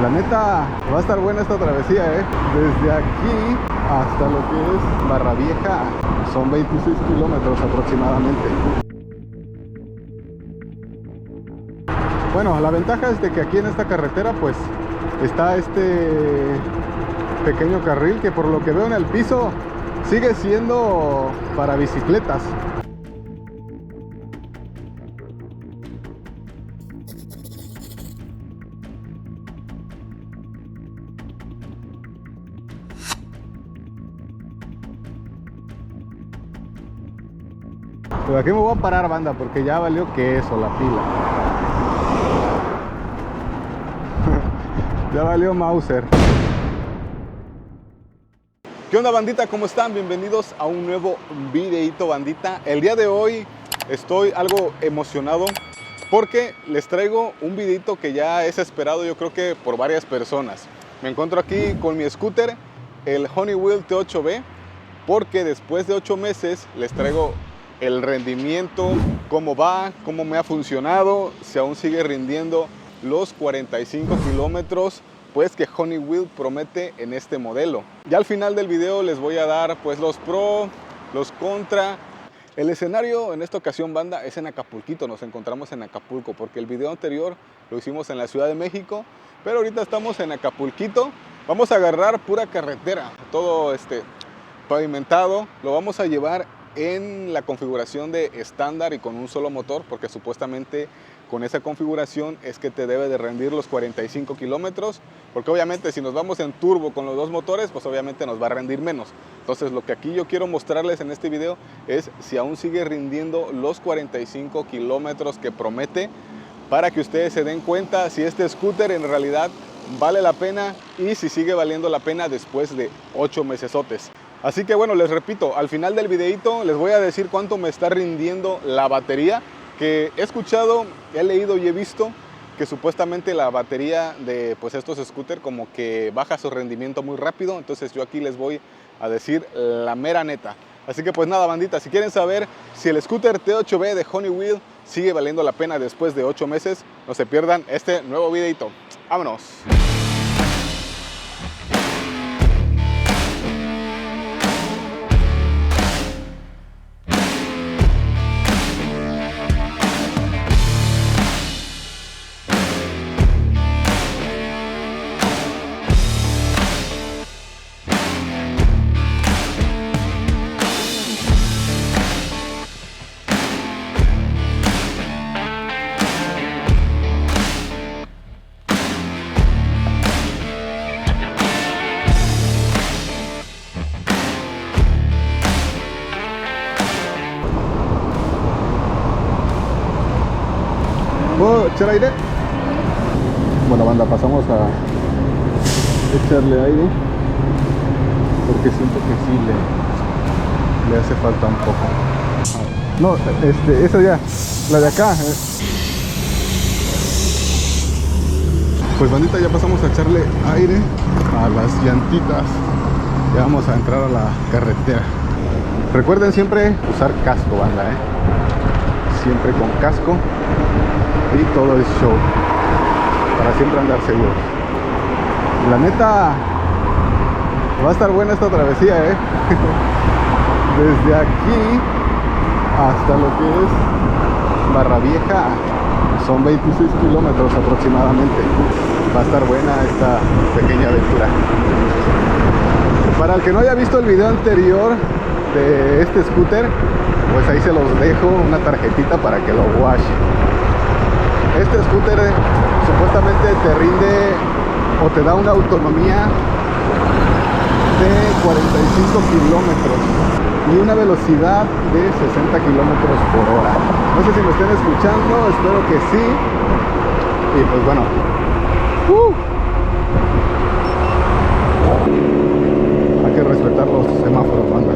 La neta, va a estar buena esta travesía, Desde aquí hasta lo que es Barra Vieja son 26 kilómetros aproximadamente. Bueno, la ventaja es de que aquí en esta carretera pues está este pequeño carril que por lo que veo en el piso sigue siendo para bicicletas. Pero aquí me voy a parar, banda, porque ya valió queso la pila. Ya valió Mauser. ¿Qué onda, bandita? ¿Cómo están? Bienvenidos a un nuevo videito, bandita. El día de hoy estoy algo emocionado porque les traigo un videito que ya es esperado, yo creo que por varias personas. Me encuentro aquí con mi scooter, el Honeywell T8B, porque después de 8 meses les traigo el rendimiento, cómo va, cómo me ha funcionado, si aún sigue rindiendo los 45 kilómetros pues que Honeywell promete en este modelo. Ya al final del video les voy a dar pues los pro, los contra. El escenario en esta ocasión, banda, es en Acapulquito. Nos encontramos en Acapulco porque el video anterior lo hicimos en la Ciudad de México, pero ahorita estamos en Acapulquito. Vamos a agarrar pura carretera, todo pavimentado. Lo vamos a llevar en la configuración de estándar y con un solo motor, porque supuestamente con esa configuración es que te debe de rendir los 45 kilómetros, porque obviamente si nos vamos en turbo con los dos motores, pues obviamente nos va a rendir menos. Entonces lo que aquí yo quiero mostrarles en este video es si aún sigue rindiendo los 45 kilómetros que promete, para que ustedes se den cuenta si este scooter en realidad vale la pena y si sigue valiendo la pena después de 8 mesesotes. Así que bueno, les repito, al final del videito les voy a decir cuánto me está rindiendo la batería, que he escuchado, he leído y he visto que supuestamente la batería de pues estos scooters como que baja su rendimiento muy rápido. Entonces yo aquí les voy a decir la mera neta. Así que pues nada, bandita, si quieren saber si el scooter T8B de Honeywell sigue valiendo la pena después de 8 meses, no se pierdan este nuevo videito. ¡Vámonos! ¿Puedo echar aire? Bueno, banda, pasamos a echarle aire porque siento que sí le hace falta un poco. No, esa ya, la de acá. Pues, bandita, ya pasamos a echarle aire a las llantitas. Ya vamos a entrar a la carretera. Recuerden siempre usar casco, banda, siempre con casco. Y todo es show, para siempre andar seguros. La neta, va a estar buena esta travesía, Desde aquí hasta lo que es Barra Vieja son 26 kilómetros aproximadamente. Va a estar buena esta pequeña aventura. Para el que no haya visto el video anterior de este scooter, pues ahí se los dejo una tarjetita para que lo watch. Este scooter supuestamente te rinde o te da una autonomía de 45 kilómetros y una velocidad de 60 kilómetros por hora. No sé si me estén escuchando, espero que sí. Y pues bueno, hay que respetar los semáforos, banda.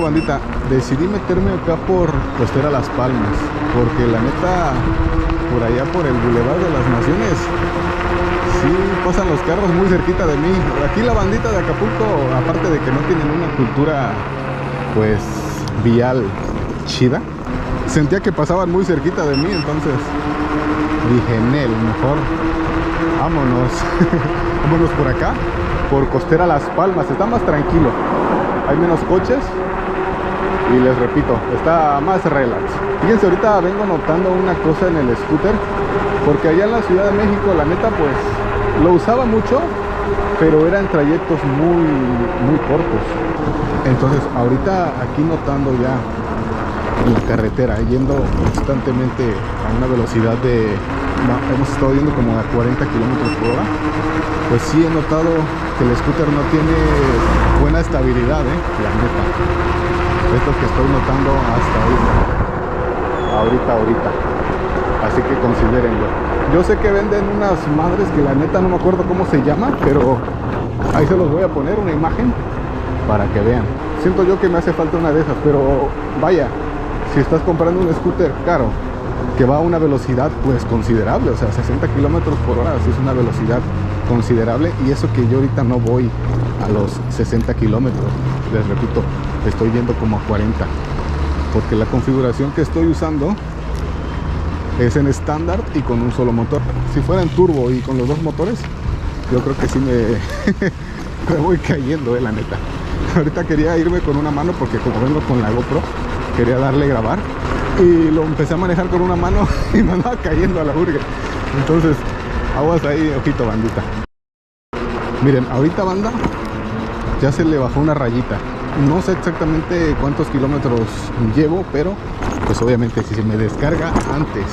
bandita, decidí meterme acá por Costera Las Palmas, porque la neta, por allá por el Boulevard de las Naciones, sí pasan los carros muy cerquita de mí. Aquí la bandita de Acapulco, aparte de que no tienen una cultura pues vial chida, sentía que pasaban muy cerquita de mí, entonces dije, Nel, mejor vámonos. Vámonos por acá, por Costera Las Palmas. Está más tranquilo, hay menos coches y les repito, está más relax. Fíjense, ahorita vengo notando una cosa en el scooter, porque allá en la Ciudad de México, la neta, pues lo usaba mucho, pero eran trayectos muy cortos. Entonces ahorita aquí notando ya en la carretera, yendo constantemente a una velocidad de, hemos estado yendo como a 40 kilómetros por hora, pues sí he notado que el scooter no tiene buena estabilidad, la neta. Esto que estoy notando hasta ahorita. Así que considérenlo. Yo sé que venden unas madres que la neta no me acuerdo cómo se llama, pero ahí se los voy a poner una imagen para que vean. Siento yo que me hace falta una de esas, pero vaya, si estás comprando un scooter caro que va a una velocidad pues considerable, o sea, 60 kilómetros por hora, así es una velocidad considerable, y eso que yo ahorita no voy a los 60 kilómetros, les repito, estoy yendo como a 40, porque la configuración que estoy usando es en estándar y con un solo motor. Si fuera en turbo y con los dos motores, yo creo que sí me voy cayendo, la neta. Ahorita quería irme con una mano porque como vengo con la GoPro, quería darle grabar y lo empecé a manejar con una mano y me andaba cayendo a la burger. Entonces, aguas ahí, ojito, bandita. Miren, ahorita, banda, ya se le bajó una rayita. No sé exactamente cuántos kilómetros llevo, pero pues obviamente si se me descarga antes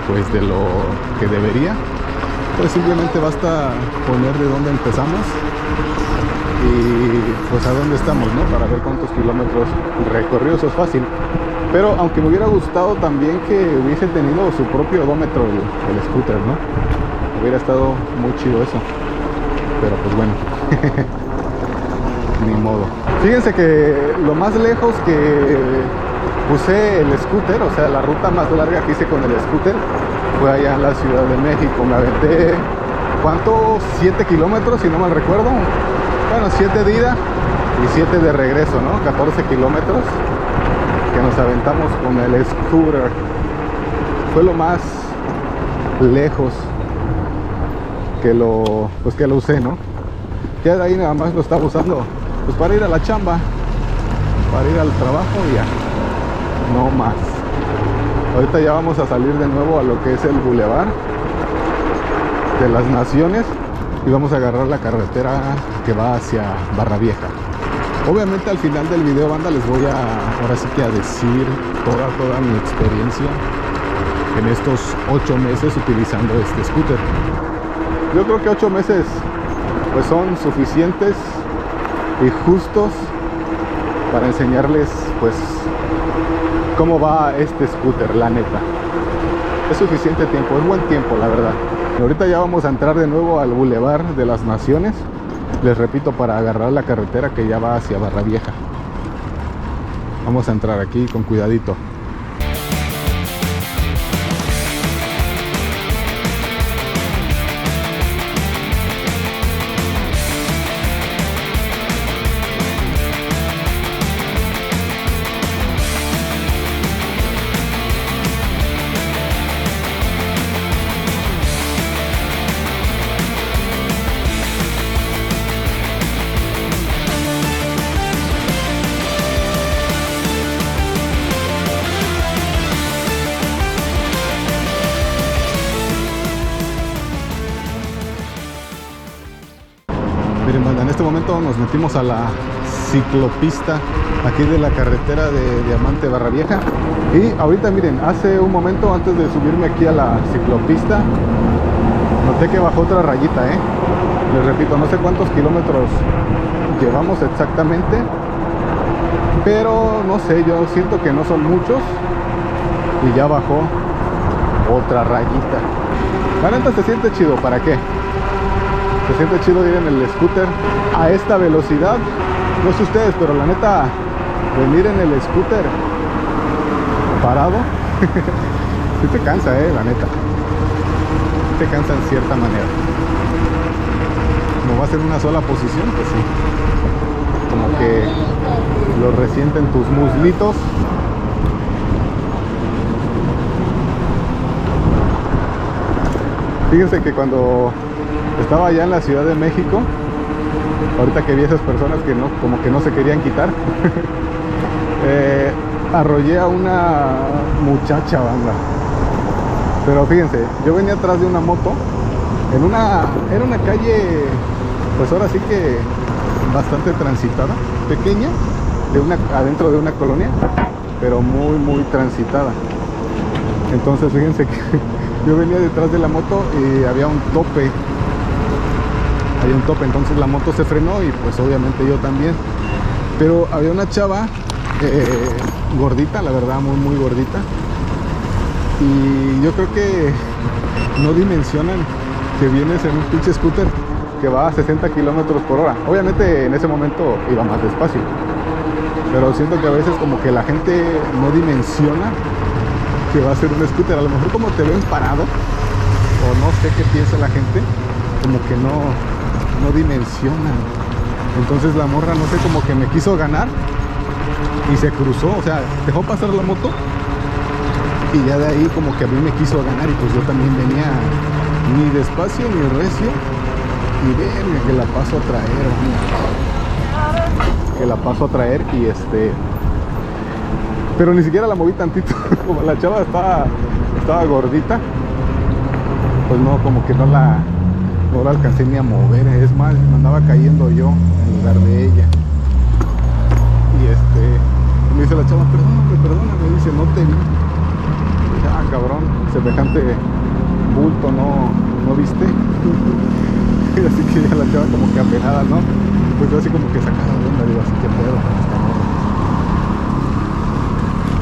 pues de lo que debería, pues simplemente basta poner de dónde empezamos y pues a dónde estamos, ¿no? Para ver cuántos kilómetros recorridos es fácil. Pero aunque me hubiera gustado también que hubiese tenido su propio odómetro el scooter, ¿no? Hubiera estado muy chido eso. Pero pues bueno, ni modo. Fíjense que lo más lejos que puse el scooter, o sea, la ruta más larga que hice con el scooter, fue allá en la Ciudad de México. Me aventé, ¿cuánto? 7 kilómetros, si no mal recuerdo. Bueno, 7 de ida y 7 de regreso, ¿no? 14 kilómetros que nos aventamos con el scooter. Fue lo más lejos que lo usé, ¿no? Ya de ahí nada más lo estaba usando pues para ir a la chamba, para ir al trabajo y ya, no más. Ahorita ya vamos a salir de nuevo a lo que es el Boulevard de las Naciones y vamos a agarrar la carretera que va hacia Barra Vieja. Obviamente al final del video, banda, les voy ahora sí que a decir toda mi experiencia en estos 8 meses utilizando este scooter. Yo creo que 8 meses pues son suficientes y justos para enseñarles pues cómo va este scooter, la neta. Es suficiente tiempo, es buen tiempo, la verdad. Y ahorita ya vamos a entrar de nuevo al Boulevard de las Naciones, les repito, para agarrar la carretera que ya va hacia Barra Vieja. Vamos a entrar aquí con cuidadito. Miren, banda, en este momento nos metimos a la ciclopista aquí de la carretera de Diamante Barra Vieja. Y ahorita miren, hace un momento antes de subirme aquí a la ciclopista, noté que bajó otra rayita, Les repito, no sé cuántos kilómetros llevamos exactamente, pero no sé, yo siento que no son muchos y ya bajó otra rayita. La neta se siente chido, ¿para qué? Se siente chido ir en el scooter a esta velocidad. No sé ustedes, pero la neta venir en el scooter parado, sí te cansa, la neta. Sí te cansa en cierta manera. Como va a ser una sola posición, pues sí. Como que lo resienten tus muslitos. Fíjense que cuando estaba allá en la Ciudad de México, ahorita que vi esas personas que no, como que no se querían quitar, arrollé a una muchacha, banda. Pero fíjense, yo venía atrás de una moto, era una calle, pues ahora sí que bastante transitada, pequeña, adentro de una colonia, pero muy, muy transitada. Entonces fíjense que yo venía detrás de la moto y había un tope. Entonces la moto se frenó y pues obviamente yo también. Pero había una chava gordita, la verdad, muy, muy gordita. Y yo creo que no dimensionan que vienes en un pinche scooter que va a 60 kilómetros por hora. Obviamente en ese momento iba más despacio. Pero siento que a veces como que la gente no dimensiona que va a ser un scooter. A lo mejor como te ven parado, o no sé qué piensa la gente, como que no dimensionan. Entonces la morra, no sé, como que me quiso ganar y se cruzó, o sea, dejó pasar la moto y ya de ahí como que a mí me quiso ganar y pues yo también venía ni despacio ni recio y verga que la paso a traer, que la paso a traer y pero ni siquiera la moví tantito. Como la chava estaba gordita, pues no, como que no la alcancé ni a mover. Es más, me andaba cayendo yo en lugar de ella. Y me dice la chava, perdóname, dice, no te vi. Y dije, cabrón, semejante bulto, ¿no viste? Y así que ya la chava como que apenada, ¿no? Pues yo así como que sacada de onda, digo, así que pedo con esta morra.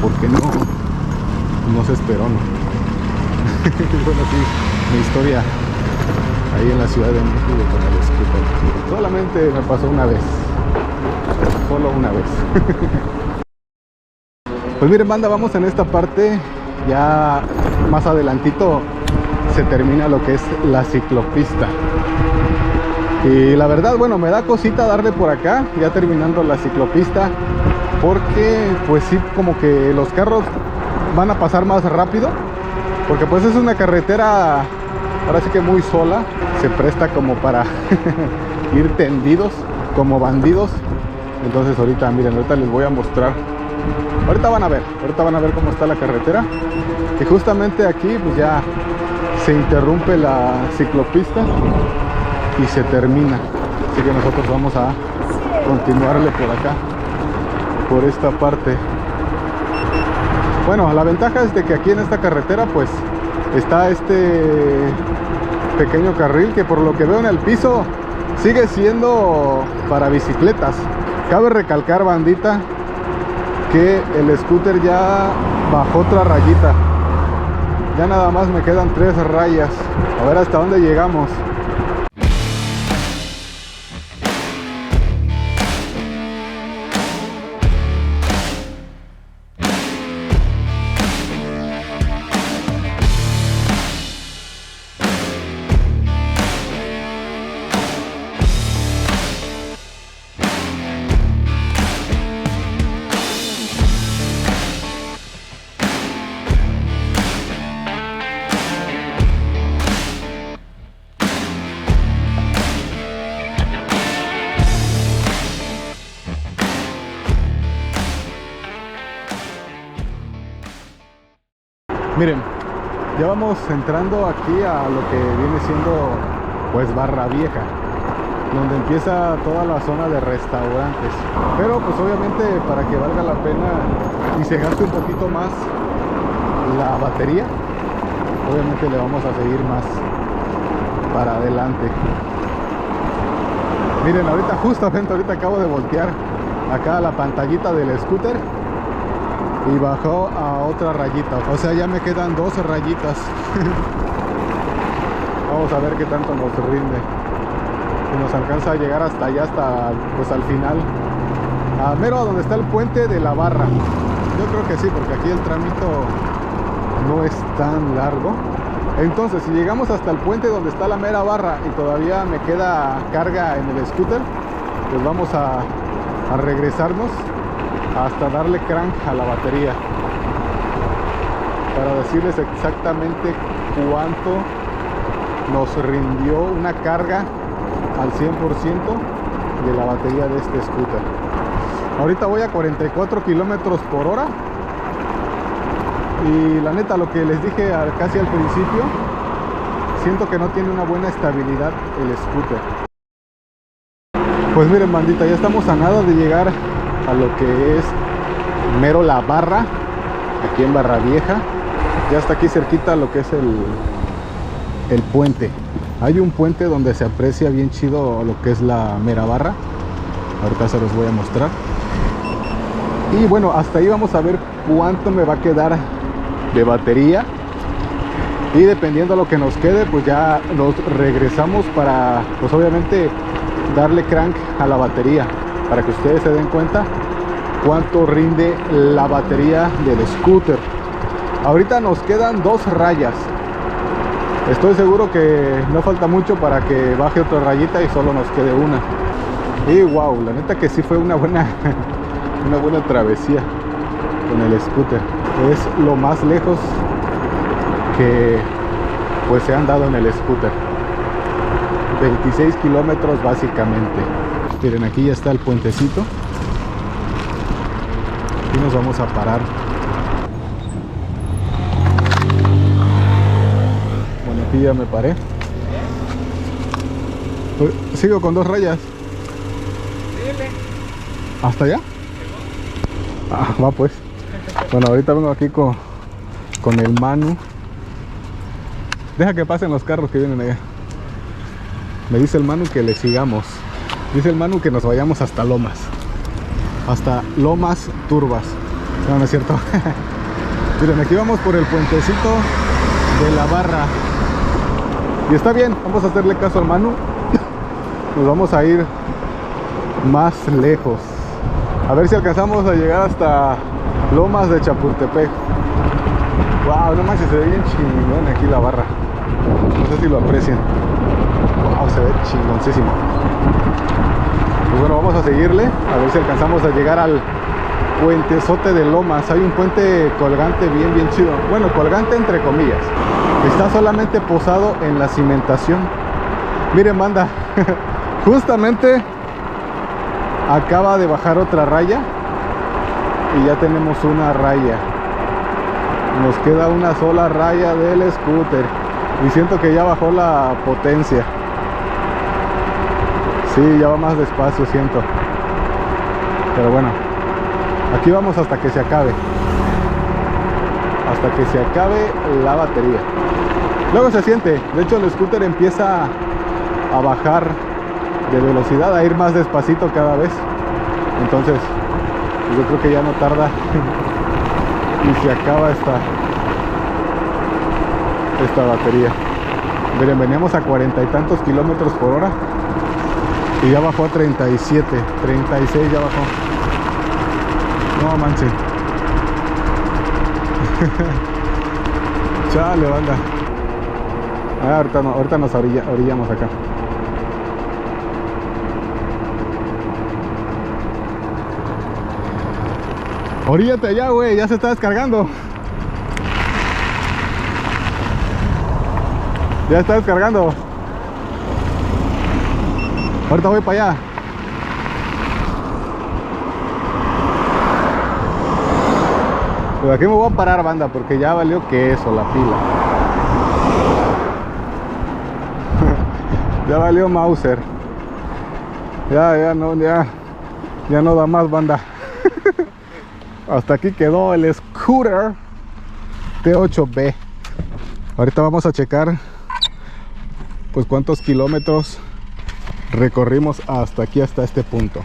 ¿Por qué no se esperó, no? Bueno, sí, mi historia ahí en la Ciudad de México con el scooter. Solamente me pasó una vez. Solo una vez. Pues miren, banda, vamos en esta parte. Ya más adelantito se termina lo que es la ciclopista. Y la verdad, bueno, me da cosita darle por acá, ya terminando la ciclopista, porque pues sí, como que los carros van a pasar más rápido, porque pues es una carretera ahora sí que muy sola, se presta como para ir tendidos como bandidos. Entonces ahorita, miren, ahorita les voy a mostrar, ahorita van a ver cómo está la carretera, que justamente aquí pues ya se interrumpe la ciclopista y se termina, así que nosotros vamos a continuarle por acá, por esta parte. Bueno, la ventaja es de que aquí en esta carretera pues está este pequeño carril que por lo que veo en el piso sigue siendo para bicicletas. Cabe recalcar, bandita, que el scooter ya bajó otra rayita, ya nada más me quedan 3 rayas, a ver hasta dónde llegamos. Miren, ya vamos entrando aquí a lo que viene siendo pues Barra Vieja, donde empieza toda la zona de restaurantes. Pero pues obviamente para que valga la pena y se gaste un poquito más la batería, obviamente le vamos a seguir más para adelante. Miren, justamente ahorita acabo de voltear acá la pantallita del scooter y bajó a otra rayita, o sea, ya me quedan 12 rayitas. Vamos a ver qué tanto nos rinde, si nos alcanza a llegar hasta allá, hasta pues al final. a mero a donde está el puente de la Barra. Yo creo que sí, porque aquí el trámite no es tan largo. Entonces, si llegamos hasta el puente donde está la mera barra y todavía me queda carga en el scooter, pues vamos a regresarnos hasta darle crank a la batería para decirles exactamente cuánto nos rindió una carga al 100% de la batería de este scooter. Ahorita voy a 44 kilómetros por hora. Y la neta, lo que les dije casi al principio, siento que no tiene una buena estabilidad el scooter. Pues miren, bandita, ya estamos a nada de llegar a lo que es mero la Barra, aquí en Barra Vieja. Ya está aquí cerquita lo que es el puente. Hay un puente donde se aprecia bien chido lo que es la mera barra. Ahorita se los voy a mostrar. Y bueno, hasta ahí vamos a ver cuánto me va a quedar de batería, y dependiendo de lo que nos quede, pues ya nos regresamos para, pues obviamente, darle crank a la batería, para que ustedes se den cuenta cuánto rinde la batería del scooter. Ahorita nos quedan 2 rayas. Estoy seguro que no falta mucho para que baje otra rayita y solo nos quede una. Y wow, la neta que sí fue una buena travesía con el scooter. Es lo más lejos que pues se han dado en el scooter. 26 kilómetros básicamente. Miren, aquí ya está el puentecito y nos vamos a parar. Bueno, aquí ya me paré. Sigo con 2 rayas. ¿Hasta allá? Ah, va pues. Bueno, ahorita vengo aquí con el Manu. Deja que pasen los carros que vienen allá. Me dice el Manu que le sigamos. Dice el Manu que nos vayamos hasta Lomas. Hasta Lomas Turbas. No, no es cierto. Miren, aquí vamos por el puentecito de la Barra. Y está bien, vamos a hacerle caso al Manu. Nos vamos a ir más lejos. A ver si alcanzamos a llegar hasta Lomas de Chapultepec. Wow, no manches, se ve bien chingón aquí la Barra. No sé si lo aprecian. Wow, se ve chingoncísimo. Pues bueno, vamos a seguirle, a ver si alcanzamos a llegar al puentezote de Lomas. Hay un puente colgante bien chido. Bueno, colgante entre comillas. Está solamente posado en la cimentación. Miren, banda, justamente acaba de bajar otra raya y ya tenemos una raya. Nos queda una sola raya del scooter y siento que ya bajó la potencia. Sí, ya va más despacio, siento. Pero bueno, aquí vamos hasta que se acabe. Hasta que se acabe la batería. Luego se siente. De hecho, el scooter empieza a bajar de velocidad, a ir más despacito cada vez. Entonces, yo creo que ya no tarda y se acaba esta batería. Miren, veníamos a 40 y tantos kilómetros por hora y ya bajó a 37, 36 ya bajó. No manches. Chale, banda. Ahorita nos orillamos acá. Oríllate allá, güey, ya se está descargando. Ya está descargando. Ahorita voy para allá. Pues aquí me voy a parar, banda, porque ya valió queso la pila. Ya valió Mauser. Ya no da más, banda. Hasta aquí quedó el scooter T8B. Ahorita vamos a checar pues cuántos kilómetros recorrimos hasta aquí, hasta este punto.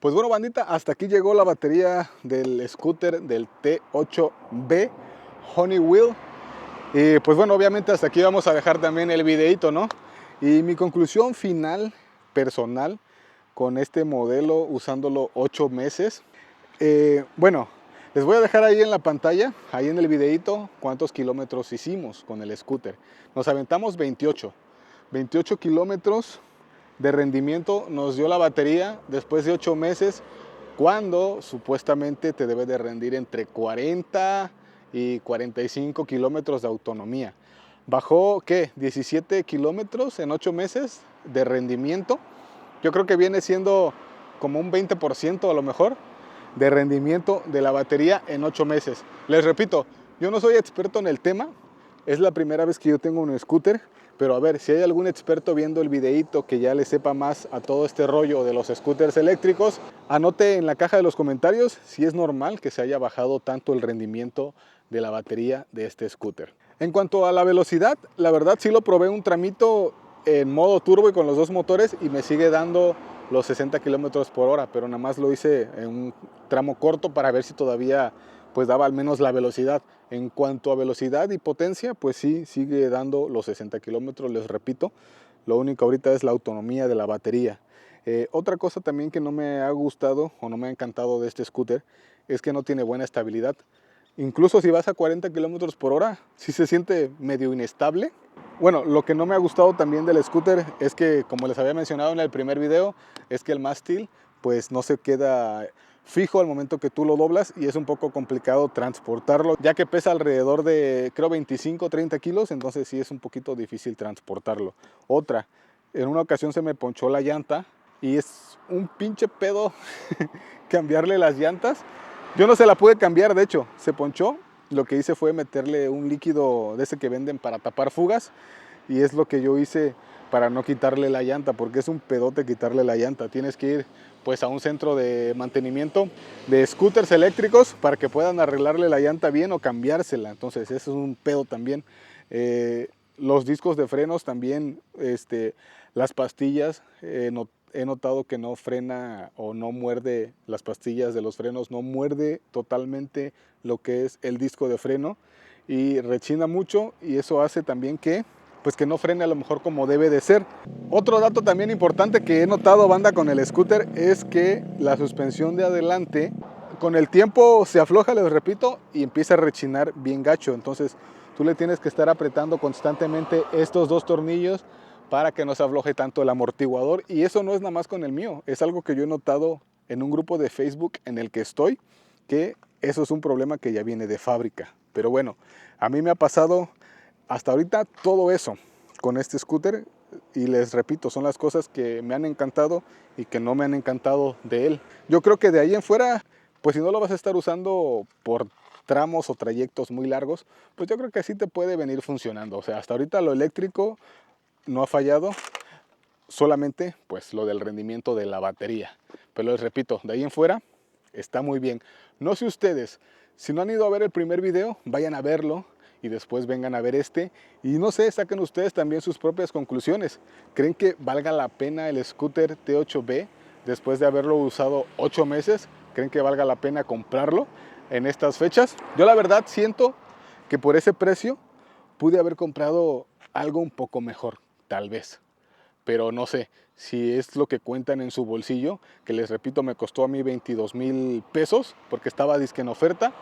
Pues bueno, bandita, hasta aquí llegó la batería del scooter del T8B Honeywell. Y pues bueno, obviamente hasta aquí vamos a dejar también el videito, ¿no? Y mi conclusión final, personal, con este modelo usándolo 8 meses. Bueno, les voy a dejar ahí en la pantalla, ahí en el videito, cuántos kilómetros hicimos con el scooter. Nos aventamos 28 kilómetros de rendimiento nos dio la batería después de 8 meses, cuando supuestamente te debe de rendir entre 40 y 45 kilómetros de autonomía. Bajó, ¿qué? 17 kilómetros en 8 meses de rendimiento. Yo creo que viene siendo como un 20% a lo mejor de rendimiento de la batería en 8 meses. Les repito, yo no soy experto en el tema, es la primera vez que yo tengo un scooter, pero a ver, si hay algún experto viendo el videíto que ya le sepa más a todo este rollo de los scooters eléctricos, anote en la caja de los comentarios si es normal que se haya bajado tanto el rendimiento de la batería de este scooter. En cuanto a la velocidad, la verdad sí lo probé un tramito en modo turbo y con los dos motores y me sigue dando los 60 kilómetros por hora, pero nada más lo hice en un tramo corto para ver si todavía pues daba al menos la velocidad. En cuanto a velocidad y potencia, pues sí, sigue dando los 60 kilómetros, les repito. Lo único ahorita es la autonomía de la batería. Otra cosa también que no me ha gustado o no me ha encantado de este scooter es que no tiene buena estabilidad. Incluso si vas a 40 kilómetros por hora, sí se siente medio inestable. Bueno, lo que no me ha gustado también del scooter es que, como les había mencionado en el primer video, es que el mástil pues no se queda fijo al momento que tú lo doblas y es un poco complicado transportarlo, ya que pesa alrededor de, creo, 25 o 30 kilos, entonces sí es un poquito difícil transportarlo. Otra, en una ocasión se me ponchó la llanta y es un pinche pedo cambiarle las llantas. Yo no se la pude cambiar, de hecho, se ponchó. Lo que hice fue meterle un líquido de ese que venden para tapar fugas y es lo que yo hice para no quitarle la llanta, porque es un pedote quitarle la llanta. Tienes que ir pues a un centro de mantenimiento de scooters eléctricos para que puedan arreglarle la llanta bien o cambiársela. Entonces eso es un pedo también. Los discos de frenos también, las pastillas, he notado que no frena o no muerde las pastillas de los frenos, no muerde totalmente lo que es el disco de freno y rechina mucho, y eso hace también que pues que no frene a lo mejor como debe de ser. Otro dato también importante que he notado, banda, con el scooter es que la suspensión de adelante con el tiempo se afloja, les repito, y empieza a rechinar bien gacho. Entonces tú le tienes que estar apretando constantemente estos dos tornillos para que no se afloje tanto el amortiguador, y eso no es nada más con el mío, es algo que yo he notado en un grupo de Facebook en el que estoy, que eso es un problema que ya viene de fábrica. Pero bueno, a mí me ha pasado hasta ahorita todo eso con este scooter, y les repito, son las cosas que me han encantado y que no me han encantado de él. Yo creo que de ahí en fuera, pues si no lo vas a estar usando por tramos o trayectos muy largos, pues yo creo que así te puede venir funcionando. O sea, hasta ahorita lo eléctrico no ha fallado, solamente pues lo del rendimiento de la batería. Pero les repito, de ahí en fuera está muy bien. No sé ustedes, si no han ido a ver el primer video, vayan a verlo y después vengan a ver este, y no sé, saquen ustedes también sus propias conclusiones. ¿Creen que valga la pena el scooter T8B después de haberlo usado 8 meses? ¿Creen que valga la pena comprarlo en estas fechas? Yo la verdad siento que por ese precio pude haber comprado algo un poco mejor, tal vez. Pero no sé si es lo que cuentan en su bolsillo, que les repito, me costó a mí 22,000 pesos porque estaba disque en oferta.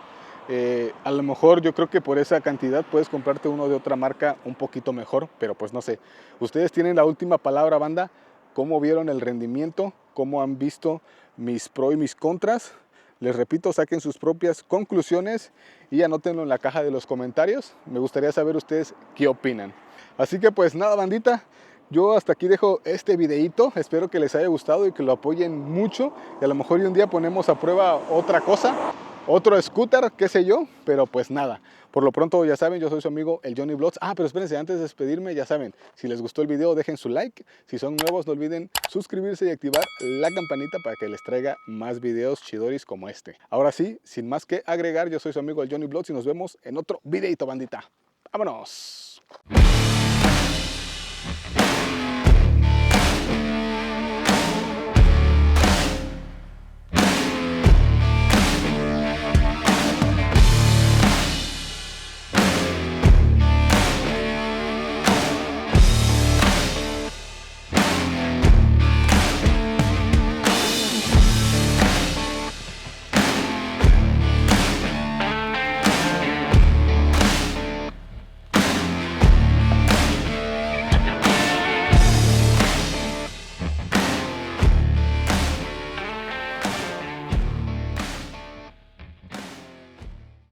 A lo mejor yo creo que por esa cantidad puedes comprarte uno de otra marca un poquito mejor, pero pues no sé. Ustedes tienen la última palabra, banda. ¿Cómo vieron el rendimiento? ¿Cómo han visto mis pros y mis contras? Les repito, saquen sus propias conclusiones y anótenlo en la caja de los comentarios. Me gustaría saber ustedes qué opinan. Así que pues nada, bandita, yo hasta aquí dejo este videito. Espero que les haya gustado y que lo apoyen mucho. Y a lo mejor un día ponemos a prueba otra cosa, otro scooter, qué sé yo, pero pues nada. Por lo pronto, ya saben, yo soy su amigo el Johnny Vlogs. Pero espérense, antes de despedirme, ya saben, si les gustó el video, dejen su like. Si son nuevos, no olviden suscribirse y activar la campanita para que les traiga más videos chidoris como este. Ahora sí, sin más que agregar, yo soy su amigo el Johnny Vlogs y nos vemos en otro videito, bandita. ¡Vámonos!